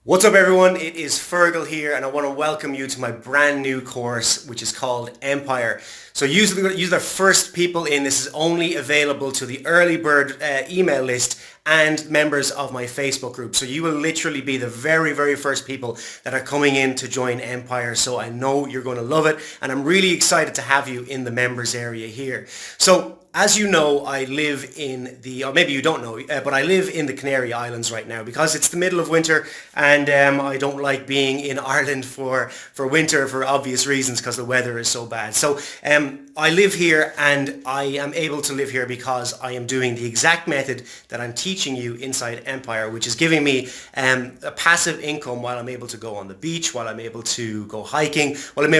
What's up everyone, it is Fergal here and I want to welcome you to my brand new course which is called Empire. So usually the first people in. This is only available to the early bird email list and members of my Facebook group. So you will literally be the very first people that are coming in to join Empire. So I know you're going to love it and I'm really excited to have you in the members area here. So as you know, I live in the, or maybe you don't know, but I live in the Canary Islands right now because it's the middle of winter and I don't like being in Ireland for winter for obvious reasons because the weather is so bad. So I live here and I am able to live here because I am doing the exact method that I'm teaching you inside Empire, which is giving me a passive income while I'm able to go on the beach, while I'm able to go hiking, while I'm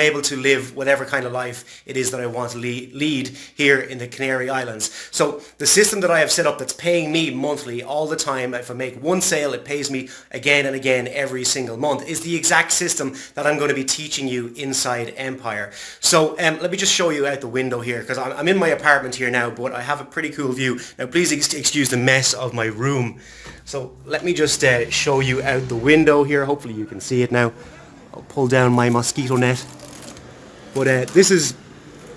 able to live whatever kind of life it is that I want to lead here in the Canary Islands. So the system that I have set up that's paying me monthly all the time, if I make one sale, it pays me again and again every single month, is the exact system that I'm going to be teaching you inside Empire. So let me just show you out the window here because I'm in my apartment here now, but I have a pretty cool view. Now please excuse the mess of my room. So let me just show you out the window here. Hopefully you can see it now. I'll pull down my mosquito net. But this is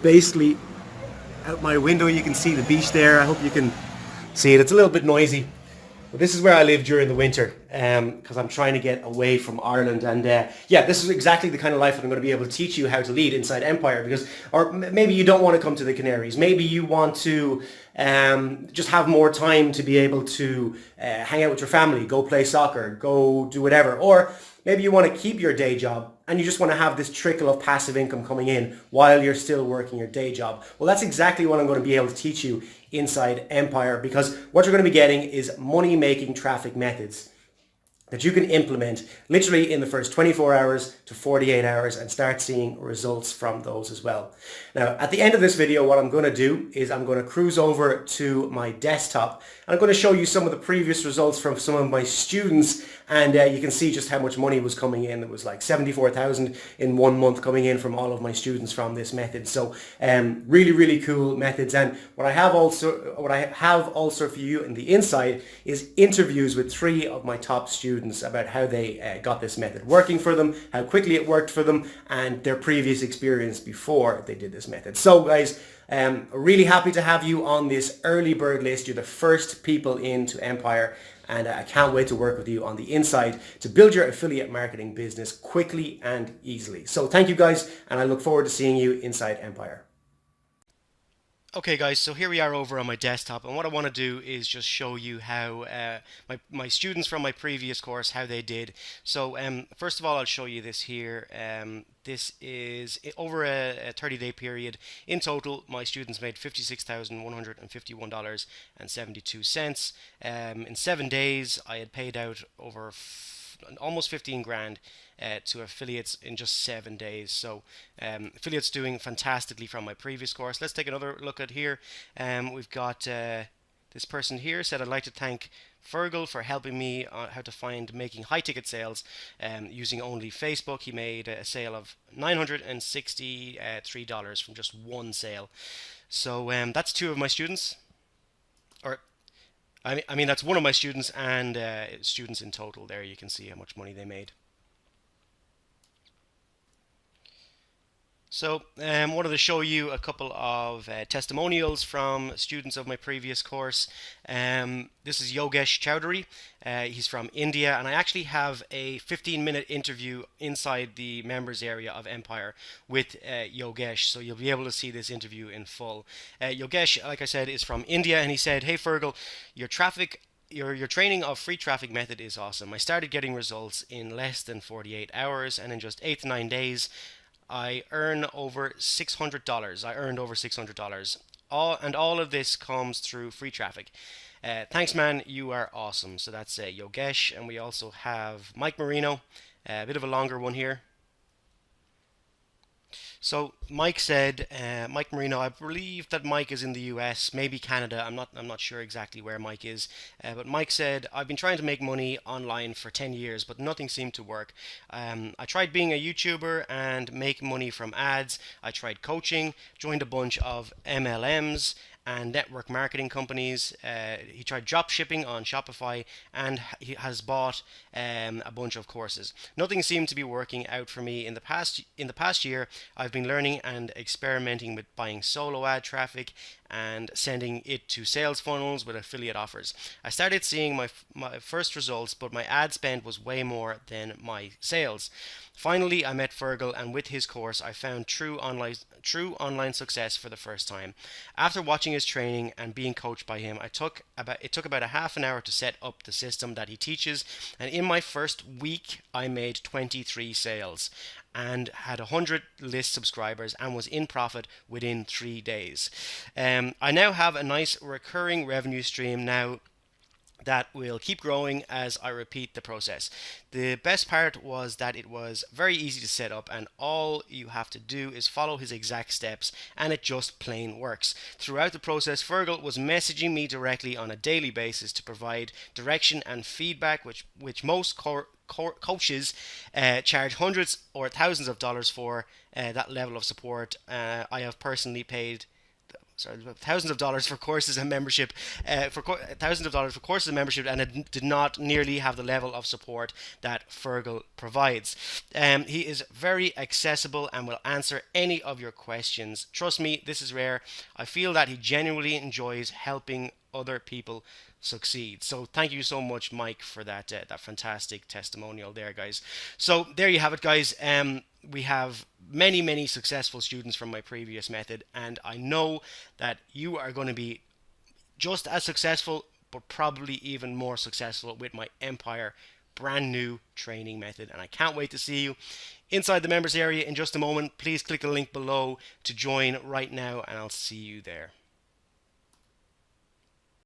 basically out my window. You can see the beach there. I hope you can see it. It's a little bit noisy. But this is where I live during the winter because I'm trying to get away from Ireland. And yeah, this is exactly the kind of life that I'm going to be able to teach you how to lead inside Empire. Because, or maybe you don't want to come to the Canaries. Maybe you want to just have more time to be able to hang out with your family, go play soccer, go do whatever. Or maybe you want to keep your day job and you just want to have this trickle of passive income coming in while you're still working your day job. Well, that's exactly what I'm going to be able to teach you inside Empire, because what you're going to be getting is money-making traffic methods that you can implement literally in the first 24 hours to 48 hours and start seeing results from those as well. Now, at the end of this video, what I'm going to do is I'm going to cruise over to my desktop and I'm going to show you some of the previous results from some of my students, and you can see just how much money was coming in. It was like 74,000 in 1 month coming in from all of my students from this method. So really cool methods. And what I have also for you in the inside is interviews with 3 of my top students about how they got this method working for them, how quickly it worked for them, and their previous experience before they did this method. So guys, really happy to have you on this early bird list. You're the first people into Empire, and I can't wait to work with you on the inside to build your affiliate marketing business quickly and easily. So thank you guys, and I look forward to seeing you inside Empire. Okay guys, so here we are over on my desktop, and what I want to do is just show you how my students from my previous course, how they did. So first of all, I'll show you this here. This is over a 30-day period. In total, my students made $56,151.72. In 7 days, I had paid out over almost 15 grand to affiliates in just 7 days. So affiliates doing fantastically from my previous course. Let's take another look at here. We've got this person here said, I'd like to thank Fergal for helping me on how to find making high ticket sales using only Facebook. He made a sale of $963 from just one sale. So that's 2 of my students, or I mean that's 1 of my students, and students in total. There you can see how much money they made. So wanted to show you a couple of testimonials from students of my previous course. This is Yogesh Chowdhury. He's from India, and I actually have a 15-minute interview inside the members area of Empire with Yogesh, so you'll be able to see this interview in full. Yogesh, like I said, is from India, and he said, "Hey Fergal, your training of free traffic method is awesome. I started getting results in less than 48 hours, and in just 8 to 9 days I earn over $600. I earned over $600. All of this comes through free traffic. Thanks, man. You are awesome." So that's Yogesh, and we also have Mike Marino, a bit of a longer one here. So Mike said, Mike Marino, I believe that Mike is in the US, maybe Canada. I'm not sure exactly where Mike is. But Mike said, I've been trying to make money online for 10 years, but nothing seemed to work. I tried being a YouTuber and make money from ads. I tried coaching, joined a bunch of MLMs, and network marketing companies. He tried drop shipping on Shopify, and he has bought a bunch of courses. Nothing seemed to be working out for me in the past year. I've been learning and experimenting with buying solo ad traffic and sending it to sales funnels with affiliate offers. I started seeing my first results, but my ad spend was way more than my sales. Finally, I met Fergal, and with his course, I found true online success for the first time. After watching his training and being coached by him, it took about a half an hour to set up the system that he teaches, and in my first week, I made 23 sales and had 100 list subscribers and was in profit within 3 days. I now have a nice recurring revenue stream now that will keep growing as I repeat the process. The best part was that it was very easy to set up, and all you have to do is follow his exact steps, and it just plain works. Throughout the process, Fergal was messaging me directly on a daily basis to provide direction and feedback, which most coaches charge hundreds or thousands of dollars for that level of support. I have personally paid thousands of dollars for courses and membership, thousands of dollars for courses and membership, and it did not nearly have the level of support that Fergal provides. He is very accessible and will answer any of your questions. Trust me, this is rare. I feel that he genuinely enjoys helping other people succeed. So thank you so much, Mike, for that fantastic testimonial there, guys. So there you have it, guys. We have many successful students from my previous method, and I know that you are going to be just as successful, but probably even more successful with my Empire brand new training method, and I can't wait to see you inside the members area in just a moment. Please click the link below to join right now, and I'll see you there.